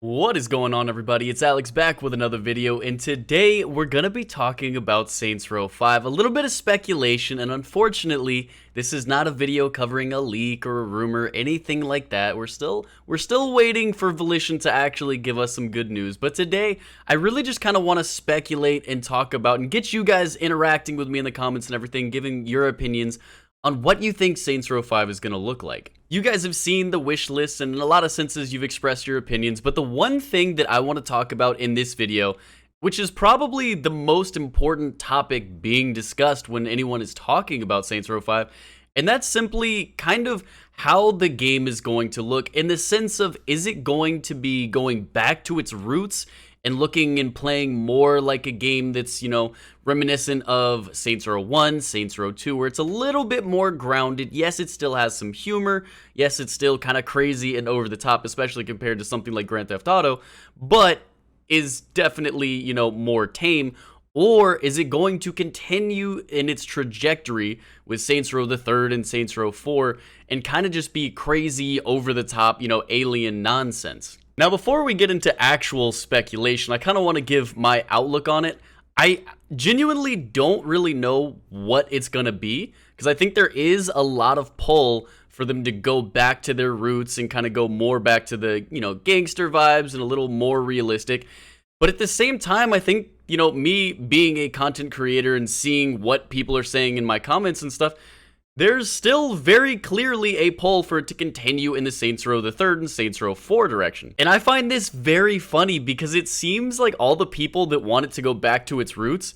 What is going on, everybody? It's Alex back with another video, and today we're gonna be talking about Saints Row 5. A little bit of speculation, and unfortunately, this is not a video covering a leak or a rumor, anything like that. We're still waiting for Volition to actually give us some good news. But today, I really just kind of want to speculate and talk about and get you guys interacting with me in the comments and everything, giving your opinions on what you think Saints Row 5 is going to look like. You guys have seen the wish list, and in a lot of senses you've expressed your opinions, but the one thing that I want to talk about in this video, which is probably the most important topic being discussed when anyone is talking about Saints Row 5, and that's simply kind of how the game is going to look, in the sense of, is it going to be going back to its roots and looking and playing more like a game that's, reminiscent of Saints Row 1, Saints Row 2, where it's a little bit more grounded. Yes, it still has some humor. Yes, it's still kind of crazy and over the top, especially compared to something like Grand Theft Auto, but is definitely, more tame. Or is it going to continue in its trajectory with Saints Row the 3rd and Saints Row 4 and kind of just be crazy, over the top, alien nonsense? Now, before we get into actual speculation, I kind of want to give my outlook on it. I genuinely don't really know what it's going to be, because I think there is a lot of pull for them to go back to their roots and kind of go more back to the, gangster vibes and a little more realistic. But at the same time, I think, me being a content creator and seeing what people are saying in my comments and stuff, there's still very clearly a pull for it to continue in the Saints Row the 3rd and Saints Row 4 direction. And I find this very funny because it seems like all the people that want it to go back to its roots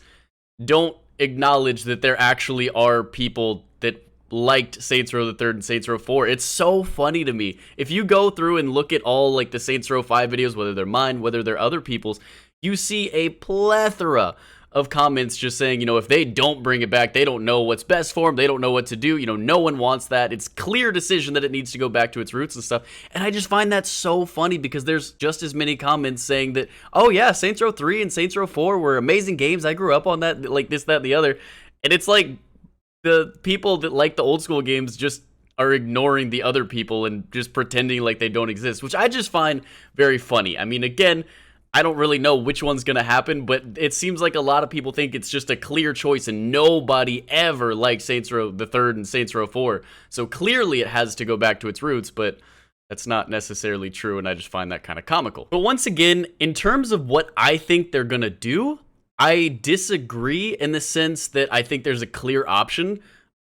don't acknowledge that there actually are people that liked Saints Row the 3rd and Saints Row 4. It's so funny to me. If you go through and look at all like the Saints Row 5 videos, whether they're mine, whether they're other people's, you see a plethora of comments just saying, if they don't bring it back, they don't know what's best for them, they don't know what to do, no one wants that, it's clear decision that it needs to go back to its roots and stuff. And I just find that so funny because there's just as many comments saying that, oh yeah, Saints Row 3 and Saints Row 4 were amazing games, I grew up on that, like this, that, and the other. And it's like the people that like the old school games just are ignoring the other people and just pretending like they don't exist, which I just find very funny. I mean, again, I don't really know which one's going to happen, but it seems like a lot of people think it's just a clear choice and nobody ever liked Saints Row the 3rd and Saints Row 4. So clearly it has to go back to its roots, but that's not necessarily true, and I just find that kind of comical. But once again, in terms of what I think they're going to do, I disagree in the sense that I think there's a clear option.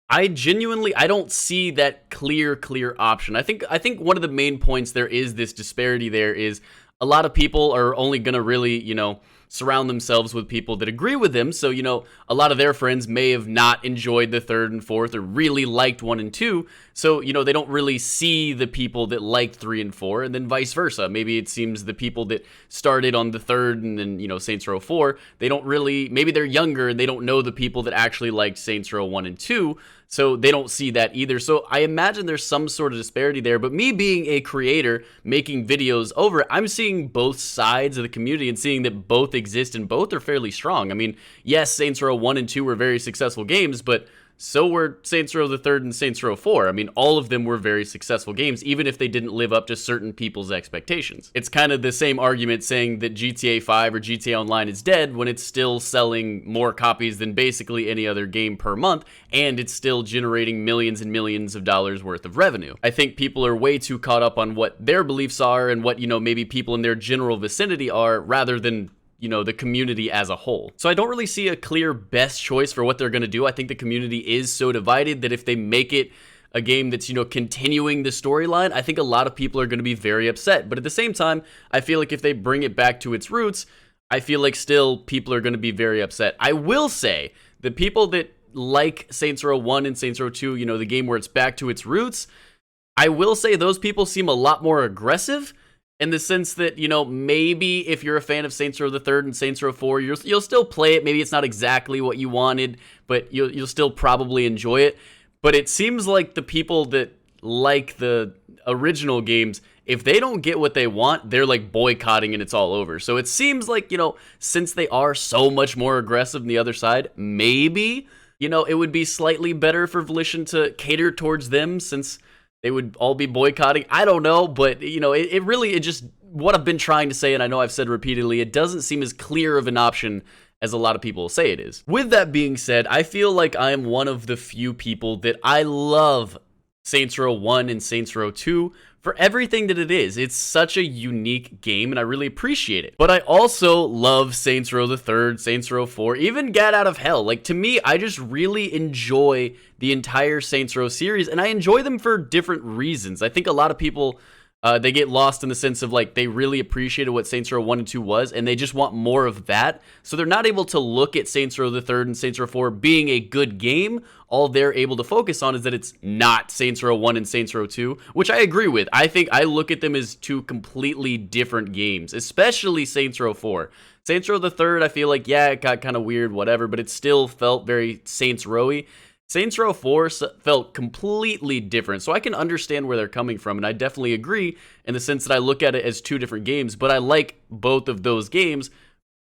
I don't see that clear option. I think one of the main points there is this disparity there is a lot of people are only going to really, surround themselves with people that agree with them. So, a lot of their friends may have not enjoyed the 3rd and 4th or really liked 1 and 2. So, they don't really see the people that liked 3 and 4, and then vice versa. Maybe it seems the people that started on the 3rd and then, Saints Row 4, they don't really, maybe they're younger and they don't know the people that actually liked Saints Row 1 and 2. So they don't see that either. So I imagine there's some sort of disparity there. But me being a creator, making videos over it, I'm seeing both sides of the community and seeing that both exist and both are fairly strong. I mean, yes, Saints Row 1 and 2 were very successful games, but so were Saints Row the 3rd and Saints Row 4. I mean, all of them were very successful games, even if they didn't live up to certain people's expectations. It's kind of the same argument saying that GTA 5 or GTA Online is dead when it's still selling more copies than basically any other game per month, and it's still generating millions and millions of dollars worth of revenue. I think people are way too caught up on what their beliefs are and what, maybe people in their general vicinity are, rather than the community as a whole. So I don't really see a clear best choice for what they're going to do. I think the community is so divided that if they make it a game that's, continuing the storyline, I think a lot of people are going to be very upset. But at the same time, I feel like if they bring it back to its roots, I feel like still people are going to be very upset. I will say the people that like Saints Row 1 and Saints Row 2, the game where it's back to its roots, I will say those people seem a lot more aggressive, in the sense that, maybe if you're a fan of Saints Row the 3rd and Saints Row 4, you'll still play it. Maybe it's not exactly what you wanted, but you'll still probably enjoy it. But it seems like the people that like the original games, if they don't get what they want, they're like boycotting and it's all over. So it seems like, since they are so much more aggressive than the other side, maybe, it would be slightly better for Volition to cater towards them, since they would all be boycotting. I don't know, but it just what I've been trying to say, and I know I've said repeatedly, it doesn't seem as clear of an option as a lot of people say it is. With that being said, I feel like I am one of the few people that I love Saints Row 1 and Saints Row 2 for everything that it is. It's such a unique game, and I really appreciate it. But I also love Saints Row the 3rd, Saints Row 4, even Gat Out of Hell. Like, to me, I just really enjoy the entire Saints Row series, and I enjoy them for different reasons. I think a lot of people, they get lost in the sense of, like, they really appreciated what Saints Row 1 and 2 was, and they just want more of that. So they're not able to look at Saints Row the 3rd and Saints Row 4 being a good game. All they're able to focus on is that it's not Saints Row 1 and Saints Row 2, which I agree with. I think I look at them as two completely different games, especially Saints Row 4. Saints Row the 3rd, I feel like, yeah, it got kind of weird, whatever, but it still felt very Saints Row-y. Saints Row 4 felt completely different, so I can understand where they're coming from, and I definitely agree in the sense that I look at it as two different games, but I like both of those games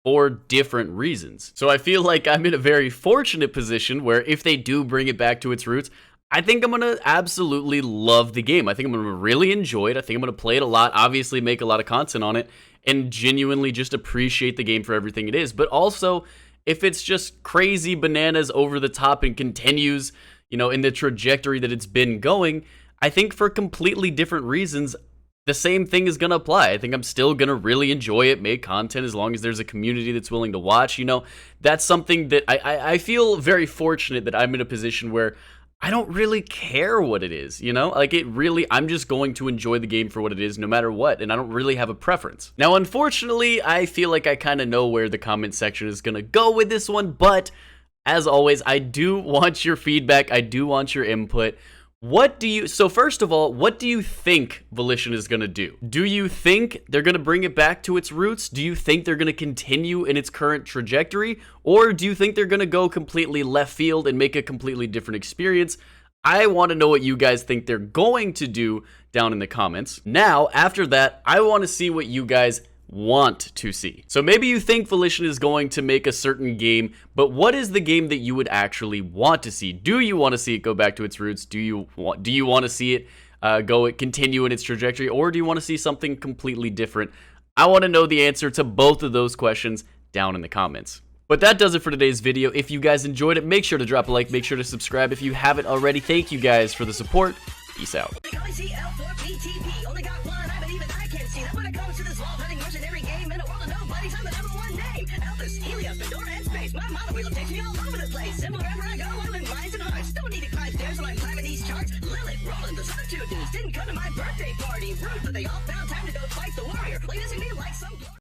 for different reasons. So I feel like I'm in a very fortunate position where if they do bring it back to its roots, I think I'm going to absolutely love the game. I think I'm going to really enjoy it. I think I'm going to play it a lot, obviously make a lot of content on it, and genuinely just appreciate the game for everything it is. But also, if it's just crazy bananas over the top and continues, you know, in the trajectory that it's been going, I think for completely different reasons, the same thing is going to apply. I think I'm still going to really enjoy it, make content as long as there's a community that's willing to watch. You know, that's something that I feel very fortunate that I'm in a position where I don't really care what it is, you know? Like, it really, I'm just going to enjoy the game for what it is no matter what, and I don't really have a preference. Now, unfortunately, I feel like I kind of know where the comment section is going to go with this one, but as always, I do want your feedback. I do want your input. So first of all, what do you think Volition is going to do? Do you think they're going to bring it back to its roots? Do you think they're going to continue in its current trajectory? Or do you think they're going to go completely left field and make a completely different experience? I want to know what you guys think they're going to do down in the comments. Now, after that, I want to see what you guys want to see. So maybe you think Volition is going to make a certain game, but what is the game that you would actually want to see? Do you want to see it go back to its roots? Do you want to see it continue in its trajectory, or do you want to see something completely different? I want to know the answer to both of those questions down in the comments. But that does it for today's video. If you guys enjoyed it, make sure to drop a like, make sure to subscribe if you haven't already. Thank you guys for the support. Peace out. My mother wheel takes me all over the place, and wherever I go, I'm in minds and hearts. Don't need to climb stairs when I'm climbing these charts. Lilith, Roland, the other two dudes didn't come to my birthday party. Rude, but they all found time to go fight the warrior. Like, this is me like some